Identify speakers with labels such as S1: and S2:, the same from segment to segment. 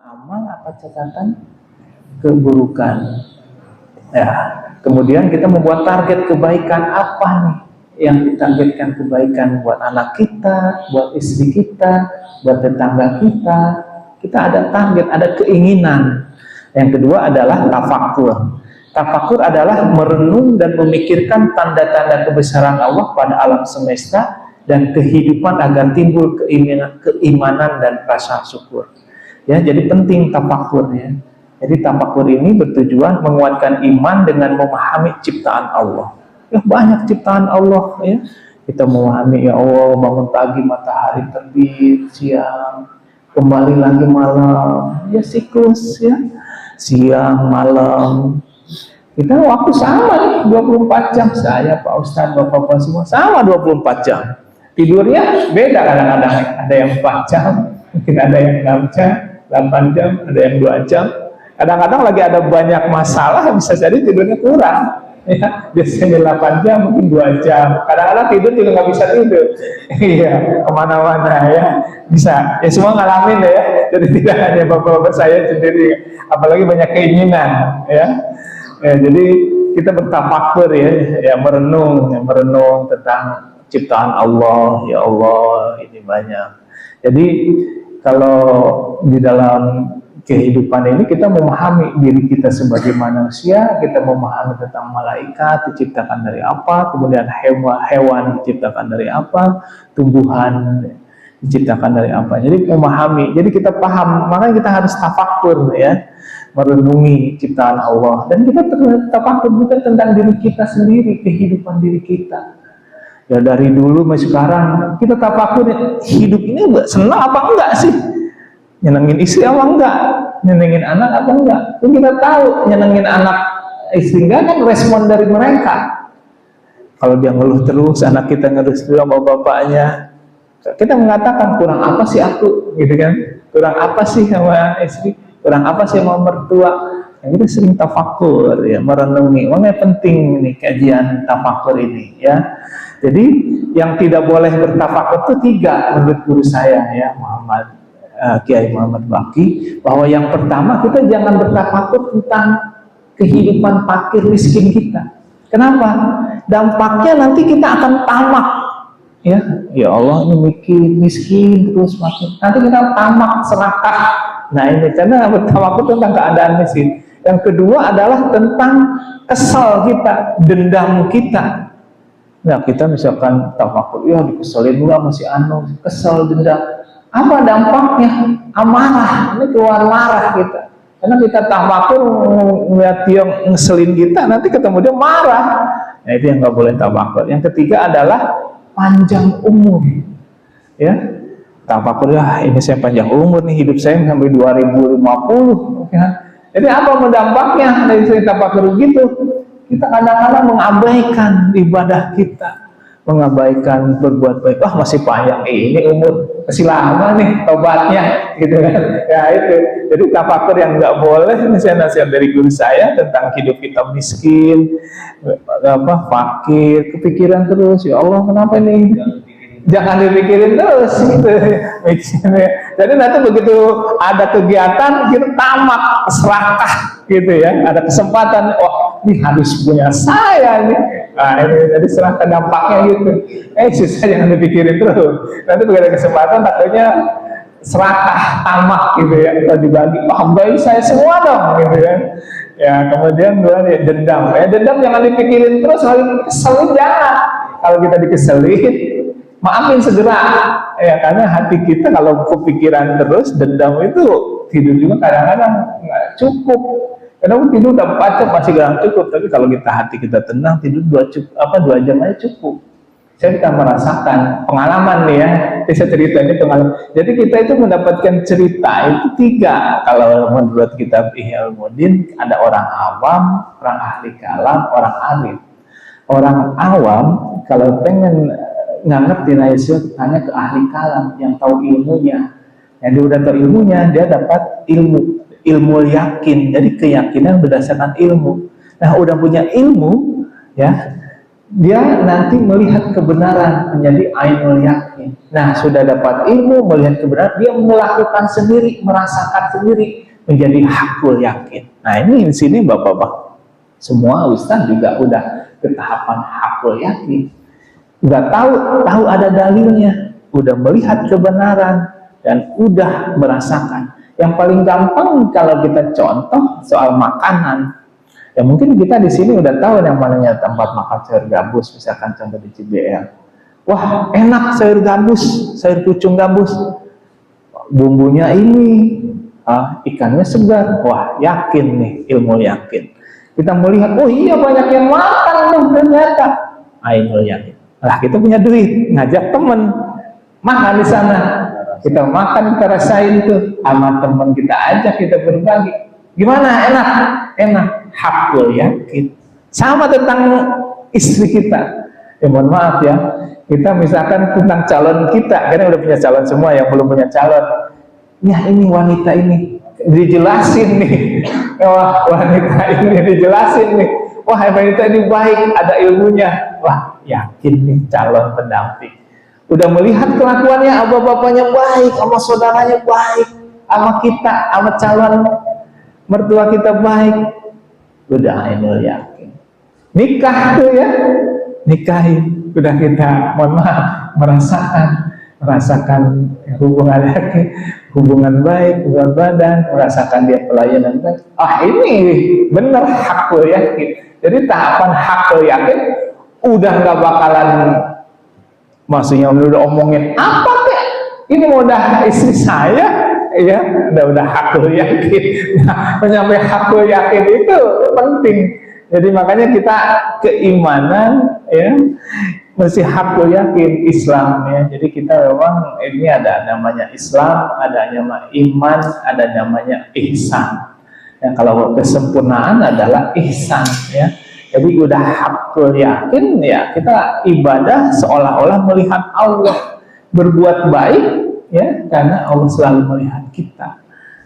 S1: Amal apa catatan keburukan. Ya, kemudian kita membuat target kebaikan apa nih yang ditargetkan kebaikan buat anak kita, buat istri kita, buat tetangga kita. Kita ada target, ada keinginan. Yang kedua adalah tafakur. Tafakur adalah merenung dan memikirkan tanda-tanda kebesaran Allah pada alam semesta dan kehidupan agar timbul keimanan dan rasa syukur. Ya, jadi penting tafakur ya. Jadi tafakur ini bertujuan menguatkan iman dengan memahami ciptaan Allah. Ya, banyak ciptaan Allah ya. Kita memahami ya Allah, bangun pagi matahari terbit, siang, kembali lagi malam. Ya siklus ya. Siang, malam. Kita waktu sama nih, 24 jam. Saya, Pak Ustadz, Bapak-bapak semua sama 24 jam. Tidurnya beda kadang-kadang. Ada yang 4 jam, mungkin ada yang 6 jam. 8 jam, ada yang 2 jam. Kadang-kadang lagi ada banyak masalah, bisa jadi tidurnya kurang. Ya, biasanya 8 jam, mungkin 2 jam. Kadang-kadang tidur juga nggak bisa tidur. Iya, kemana-mana ya. Bisa, ya semua ngalamin ya. Jadi tidak hanya bapak-bapak saya sendiri. Apalagi banyak keinginan ya. Ya jadi kita bertafakur ya merenung tentang ciptaan Allah. Ya Allah, ini banyak. Jadi kalau di dalam kehidupan ini kita memahami diri kita sebagai manusia, kita memahami tentang malaikat diciptakan dari apa, kemudian hewan diciptakan dari apa, tumbuhan diciptakan dari apa. Jadi memahami, jadi kita paham, makanya kita harus tafakur ya, merenungi ciptaan Allah, dan kita tafakur juga tentang diri kita sendiri, kehidupan diri kita. Ya dari dulu sampai sekarang kita tafakur hidup ini senang apa enggak sih? Nyenengin istri apa enggak? Nyenengin anak apa enggak? Itu kita tahu nyenengin anak istri enggak kan respon dari mereka. Kalau dia ngeluh terus, anak kita ngeluh terus sama bapaknya, kita mengatakan kurang apa sih aku, gitu kan? Kurang apa sih sama istri? Kurang apa sih sama mertua? Yang kita sering tafakur ya, merenungi. Makanya penting nih kajian tafakur ini ya. Jadi yang tidak boleh bertafakur itu 3 menurut guru saya ya, Kiai Muhammad Baki, bahwa yang pertama kita jangan bertafakur tentang kehidupan fakir miskin kita. Kenapa? Dampaknya nanti kita akan tamak. Ya Allah ini miskin terus makin. Nanti kita tamak, serakah. Nah ini karena bertafakur tentang keadaan miskin. Yang kedua adalah tentang kesal kita, dendam kita. Nah kita misalkan tafakur, ya dikeselin juga masih kesel, dendam. Apa dampaknya? Amarah, ini keluar marah kita. Karena kita tafakur melihat dia ngeselin kita, nanti ketemu dia marah. Nah itu yang nggak boleh tafakur. Yang ketiga adalah panjang umur. Ya, tafakur ya ini saya panjang umur nih, hidup saya sampai 2050. Ya. Jadi apa dampaknya dari cerita tafakur gitu? Kita kadang-kadang mengabaikan ibadah kita, mengabaikan berbuat baik. Masih panjang ini umur, masih lama nih tobatnya, gitu kan? Ya itu. Jadi tafakur yang nggak boleh. Ini saya nasihat dari guru saya tentang hidup kita miskin, fakir, kepikiran terus. Ya Allah, kenapa ini? Jangan dipikirin terus gitu. Jadi nanti begitu ada kegiatan kita tamak, serakah gitu ya. Ada kesempatan, ini harus punya saya nih. Nah ini jadi serakah dampaknya gitu. Susah, jangan dipikirin terus. Nanti begitu ada kesempatan takutnya serakah, tamak gitu ya. Kita dibagi, baik saya semua dong gitu ya. Ya kemudian dendam. Dendam jangan dipikirin terus, kalau keselin jangan. Kalau kita dikeselin, maafin segera ya, karena hati kita kalau kepikiran terus dendam itu tidur juga kadang-kadang nggak cukup. Kadang tidur udah 4 jam masih kurang cukup, tapi kalau hati kita tenang tidur 2 jam aja cukup. Saya bisa merasakan pengalaman nih ya, saya cerita ini pengalaman. Jadi kita itu mendapatkan cerita itu 3 kalau menurut kitab Ihya Ulumuddin. Ada orang awam, orang ahli kalam, orang alim. Orang awam kalau pengen nggak ngerti tanya ke ahli kalam yang tahu ilmunya. Yang dia udah tahu ilmunya, dia dapat ilmu yakin. Jadi keyakinan berdasarkan ilmu. Nah udah punya ilmu ya, dia nanti melihat kebenaran menjadi ainul yakin. Nah, sudah dapat ilmu melihat kebenaran, dia melakukan sendiri, merasakan sendiri menjadi hakul yakin. Nah, ini di sini Bapak-bapak semua ustaz juga udah ke tahapan hakul yakin. Udah tahu ada dalilnya, udah melihat kebenaran dan udah merasakan. Yang paling gampang kalau kita contoh soal makanan. Ya mungkin kita di sini udah tahu yang mananya tempat makan sayur gabus, misalkan contoh di CBL. Wah, enak sayur gabus, sayur pucung gabus. Bumbunya ini, ikannya segar. Wah, yakin nih, ilmu yakin. Kita melihat, oh iya banyak yang makan loh ternyata. Ilmu yakin. Lah kita punya duit, ngajak temen makan di sana. Kita makan, kita rasain tuh, sama temen kita ajak, kita berbagi. Gimana? Enak? Enak. Hakul yakin. Sama tentang istri kita. Ya mohon maaf ya, kita misalkan tentang calon kita, karena udah punya calon semua, yang belum punya calon. Ya ini wanita ini dijelasin nih. Wah wanita ini dijelasin nih. Wah wanita ini baik, ada ilmunya. Wah yakin nih calon pendamping. Udah melihat kelakuannya, abah-bapaknya baik, sama saudaranya baik, sama kita, sama calon mertua kita baik. Udah ainul yakin. Nikah tuh ya, nikahin. Udah kita, mohon maaf, merasakan hubungan yakin, hubungan baik, hubungan badan, merasakan dia pelayanan baik. Ini bener hakul yakin. Jadi tahapan hakul yakin udah nggak bakalan, maksudnya udah omongin apa kek? Ini mau udah istri saya. Ya, udah hakul yakin. Nah, menyampai hakul yakin itu penting. Jadi makanya kita keimanan ya mesti hakul yakin Islam ya. Jadi kita memang ini ada namanya Islam, ada namanya iman, ada namanya ihsan. Yang kalau kesempurnaan adalah ihsan ya. Jadi udah hakul yakin ya, kita ibadah seolah-olah melihat Allah, berbuat baik ya, karena Allah selalu melihat kita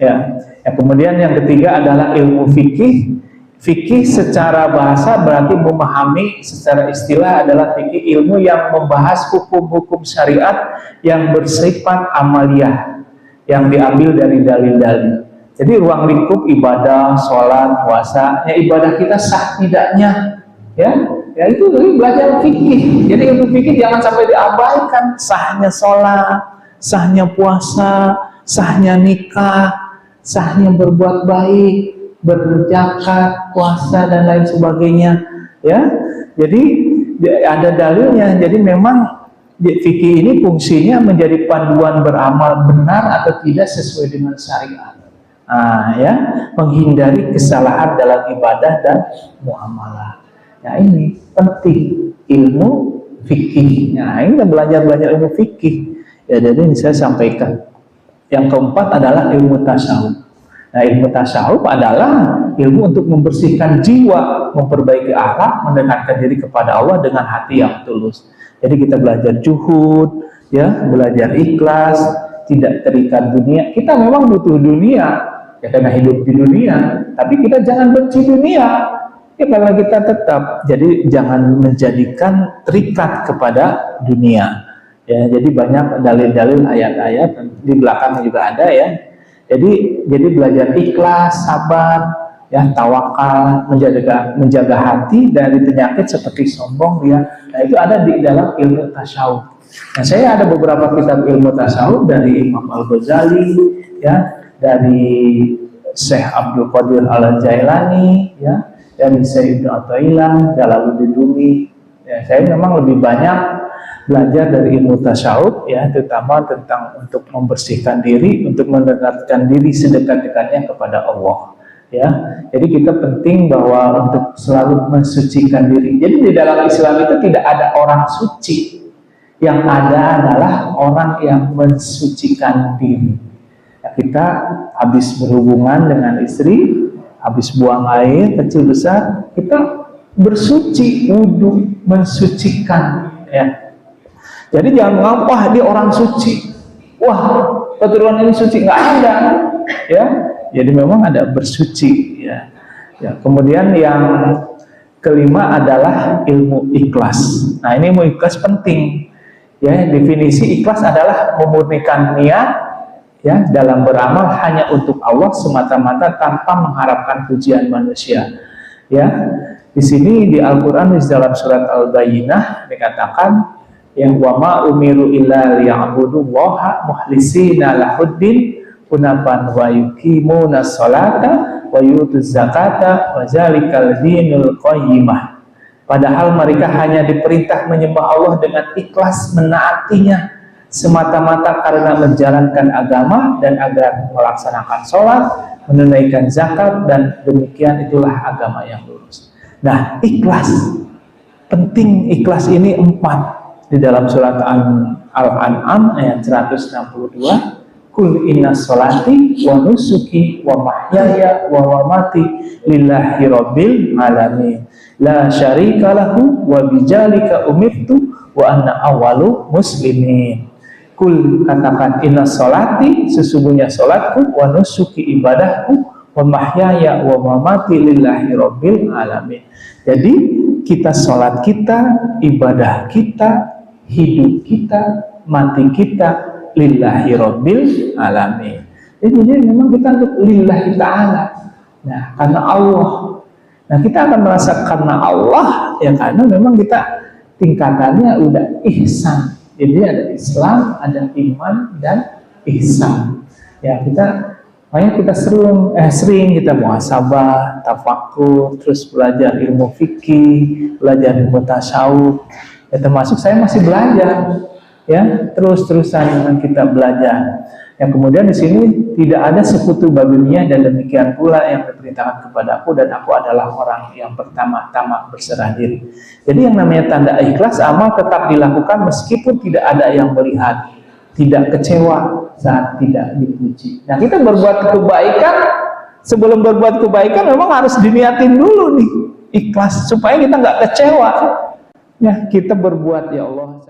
S1: ya. Kemudian yang ketiga adalah ilmu fikih. Fikih secara bahasa berarti memahami, secara istilah adalah fikih ilmu yang membahas hukum-hukum syariat yang bersifat amaliyah, yang diambil dari dalil-dalil. Jadi ruang lingkup ibadah, sholat, puasa, ya ibadah kita sah tidaknya ya itu dari belajar fikih. Jadi ilmu fikih jangan sampai diabaikan. Sahnya sholat, sahnya puasa, sahnya nikah, sahnya berbuat baik, berzakat, puasa dan lain sebagainya ya. Jadi ada dalilnya. Jadi memang fikih ini fungsinya menjadi panduan beramal benar atau tidak sesuai dengan syariat. Ya, menghindari kesalahan dalam ibadah dan muamalah. Nah ini penting ilmu fikih. Nah ini belajar ilmu fikih. Ya, jadi ini saya sampaikan. Yang keempat adalah ilmu tasawuf. Nah, ilmu tasawuf adalah ilmu untuk membersihkan jiwa, memperbaiki akhlak, mendekatkan diri kepada Allah dengan hati yang tulus. Jadi kita belajar zuhud, ya, belajar ikhlas, tidak terikat dunia. Kita memang butuh dunia, ya karena hidup di dunia. Tapi kita jangan benci dunia. Ya kalau kita tetap, jadi jangan menjadikan terikat kepada dunia. Ya, jadi banyak dalil-dalil ayat-ayat di belakang juga ada ya. Jadi belajar ikhlas, sabar, ya tawakal, menjaga hati dari penyakit seperti sombong ya. Nah itu ada di dalam ilmu tasawuf. Nah saya ada beberapa kitab ilmu tasawuf dari Imam Al-Ghazali, ya, dari Syekh Abdul Qadir Al-Jailani, ya, dari Syekh Ibnu Athaillah, Jalaluddin Rumi. Ya, saya memang lebih banyak belajar dari ilmu tasawuf ya, terutama tentang untuk membersihkan diri, untuk mendekatkan diri sedekat-dekatnya kepada Allah ya. Jadi kita penting bahwa untuk selalu mensucikan diri. Jadi di dalam Islam itu tidak ada orang suci, yang ada adalah orang yang mensucikan diri ya. Kita habis berhubungan dengan istri, habis buang air kecil besar, kita bersuci, wudhu, mensucikan ya. Jadi jangan menganggap, wah dia orang suci, wah keturunan ini suci, nggak ada, ya. Jadi memang ada bersuci, ya. Ya. Kemudian yang kelima adalah ilmu ikhlas. Nah, ini ilmu ikhlas penting. Ya, definisi ikhlas adalah memurnikan niat ya dalam beramal hanya untuk Allah semata-mata tanpa mengharapkan pujian manusia. Ya, di sini di Al-Qur'an di dalam surat Al-Bayyinah dikatakan yang wa ma umiru illa liya'budullaha mukhlishina lahuddin hunapan wa yuqimuna sholata wa yutuz zakata wa zalikal dinul qayyimah. Padahal mereka hanya diperintah menyembah Allah dengan ikhlas menaatinya semata-mata karena menjalankan agama dan agar melaksanakan sholat, menunaikan zakat, dan demikian itulah agama yang lurus. Nah, ikhlas penting. Ikhlas ini 4 di dalam surat Al-An'am ayat 162. Kul inna sholati wa nusuki wa mahyaya wa mamati lillahi rabbil alamin la syarika lahu wa bijalika umirtu wa anna awwalu muslimin. Kul, katakan, inna sholati, sesungguhnya sholatku, wa nusuki, ibadahku, wa mahyaya wa mamati lillahi rabbil alamin. Jadi kita sholat kita, ibadah kita, hidup kita, mati kita lillahi rabbil alamin. Jadi memang kita untuk lillahi ta'ala. Nah, karena Allah. Nah, kita akan merasa karena Allah, ya karena memang kita tingkatannya udah ihsan. Jadi ada Islam, ada iman, dan ihsan. Ya, makanya kita sering kita muhasabah, tafakur, terus belajar ilmu fikih, belajar ilmu tasawuf. Ya, termasuk saya masih belajar. Ya, terus-terusan kita belajar. Yang kemudian di sini tidak ada sekutu baginya dan demikian pula yang diperintahkan kepadaku dan aku adalah orang yang pertama-tama berserah diri. Jadi yang namanya tanda ikhlas, amal tetap dilakukan meskipun tidak ada yang melihat, tidak kecewa saat tidak dipuji. Nah, kita berbuat kebaikan, sebelum berbuat kebaikan memang harus diniatin dulu nih ikhlas supaya kita nggak kecewa. Ya, kita berbuat ya Allah.